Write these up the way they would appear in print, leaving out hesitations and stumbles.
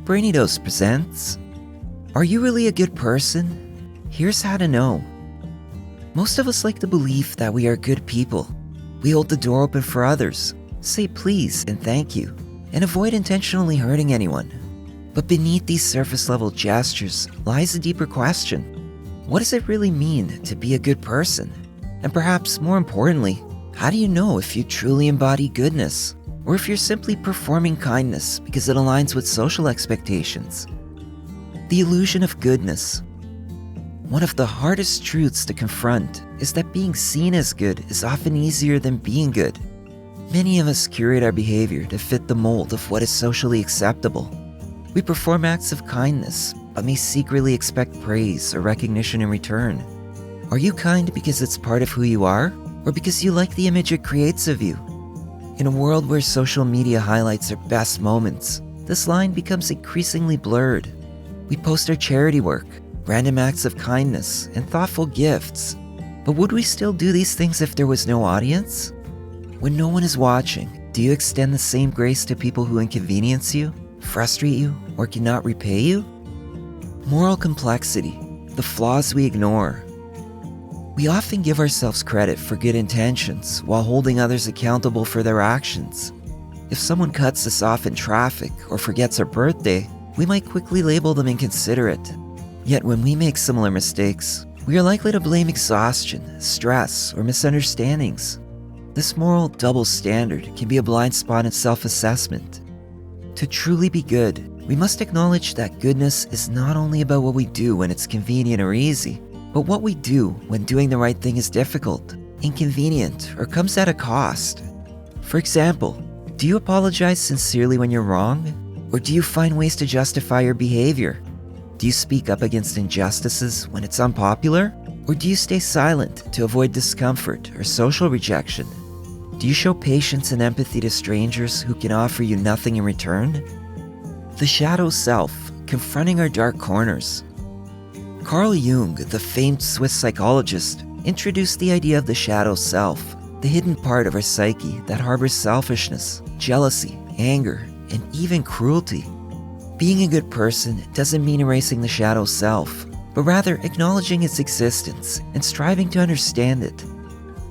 Brainy presents, Are You Really a Good Person? Here's how to know. Most of us like to believe that we are good people. We hold the door open for others, say please and thank you, and avoid intentionally hurting anyone. But beneath these surface-level gestures lies a deeper question. What does it really mean to be a good person? And perhaps more importantly, how do you know if you truly embody goodness? Or if you're simply performing kindness because it aligns with social expectations? The illusion of goodness. One of the hardest truths to confront is that being seen as good is often easier than being good. Many of us curate our behavior to fit the mold of what is socially acceptable. We perform acts of kindness, but may secretly expect praise or recognition in return. Are you kind because it's part of who you are, or because you like the image it creates of you? In a world where social media highlights our best moments, this line becomes increasingly blurred. We post our charity work, random acts of kindness, and thoughtful gifts. But would we still do these things if there was no audience? When no one is watching, do you extend the same grace to people who inconvenience you, frustrate you, or cannot repay you? Moral complexity, the flaws we ignore. We often give ourselves credit for good intentions while holding others accountable for their actions. If someone cuts us off in traffic or forgets our birthday, we might quickly label them inconsiderate. Yet when we make similar mistakes, we are likely to blame exhaustion, stress, or misunderstandings. This moral double standard can be a blind spot in self-assessment. To truly be good, we must acknowledge that goodness is not only about what we do when it's convenient or easy, but what we do when doing the right thing is difficult, inconvenient, or comes at a cost. For example, do you apologize sincerely when you're wrong? Or do you find ways to justify your behavior? Do you speak up against injustices when it's unpopular? Or do you stay silent to avoid discomfort or social rejection? Do you show patience and empathy to strangers who can offer you nothing in return? The shadow self, confronting our dark corners. Carl Jung, the famed Swiss psychologist, introduced the idea of the shadow self, the hidden part of our psyche that harbors selfishness, jealousy, anger, and even cruelty. Being a good person doesn't mean erasing the shadow self, but rather acknowledging its existence and striving to understand it.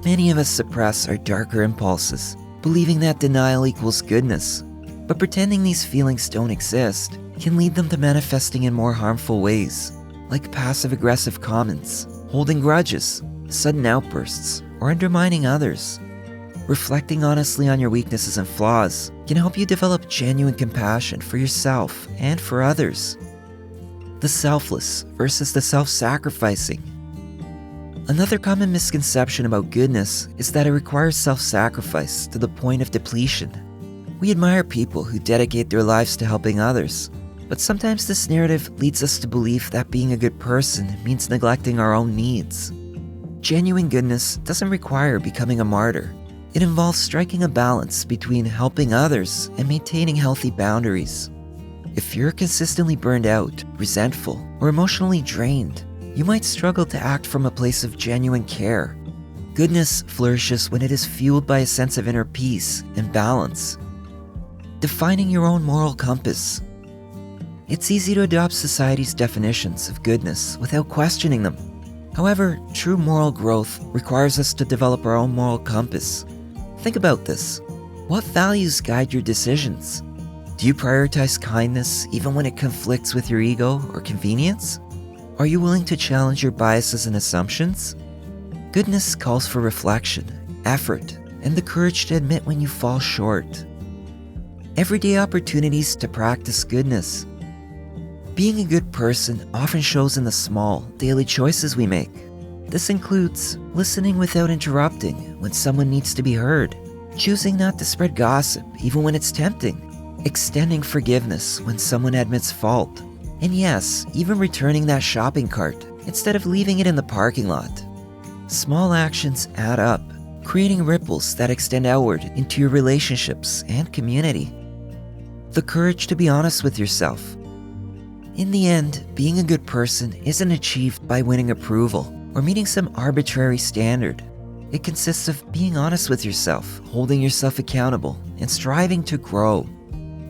Many of us suppress our darker impulses, believing that denial equals goodness, but pretending these feelings don't exist can lead them to manifesting in more harmful ways, like passive-aggressive comments, holding grudges, sudden outbursts, or undermining others. Reflecting honestly on your weaknesses and flaws can help you develop genuine compassion for yourself and for others. The selfless versus the self-sacrificing. Another common misconception about goodness is that it requires self-sacrifice to the point of depletion. We admire people who dedicate their lives to helping others, but sometimes this narrative leads us to believe that being a good person means neglecting our own needs. Genuine goodness doesn't require becoming a martyr. It involves striking a balance between helping others and maintaining healthy boundaries. If you're consistently burned out, resentful, or emotionally drained, you might struggle to act from a place of genuine care. Goodness flourishes when it is fueled by a sense of inner peace and balance. Defining your own moral compass. It's easy to adopt society's definitions of goodness without questioning them. However, true moral growth requires us to develop our own moral compass. Think about this. What values guide your decisions? Do you prioritize kindness even when it conflicts with your ego or convenience? Are you willing to challenge your biases and assumptions? Goodness calls for reflection, effort, and the courage to admit when you fall short. Everyday opportunities to practice goodness. Being a good person often shows in the small, daily choices we make. This includes listening without interrupting when someone needs to be heard, choosing not to spread gossip even when it's tempting, extending forgiveness when someone admits fault, and yes, even returning that shopping cart instead of leaving it in the parking lot. Small actions add up, creating ripples that extend outward into your relationships and community. The courage to be honest with yourself. In the end, being a good person isn't achieved by winning approval or meeting some arbitrary standard. It consists of being honest with yourself, holding yourself accountable, and striving to grow.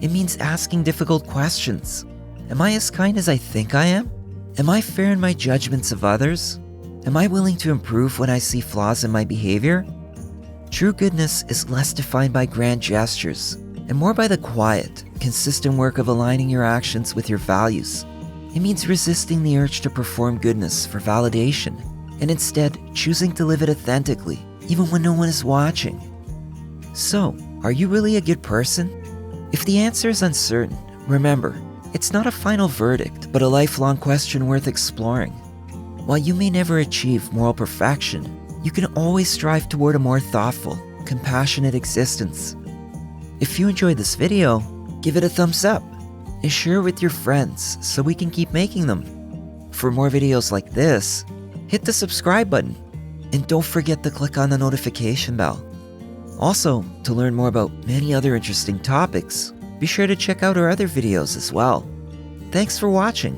It means asking difficult questions, Am I as kind as I think I am? Am I fair in my judgments of others? Am I willing to improve when I see flaws in my behavior? True goodness is less defined by grand gestures and more by the quiet, consistent work of aligning your actions with your values. It means resisting the urge to perform goodness for validation and instead choosing to live it authentically, even when no one is watching. So, are you really a good person? If the answer is uncertain, remember, it's not a final verdict, but a lifelong question worth exploring. While you may never achieve moral perfection, you can always strive toward a more thoughtful, compassionate existence. If you enjoyed this video, give it a thumbs up and share it with your friends so we can keep making them. For more videos like this, hit the subscribe button and don't forget to click on the notification bell. Also, to learn more about many other interesting topics, be sure to check out our other videos as well. Thanks for watching.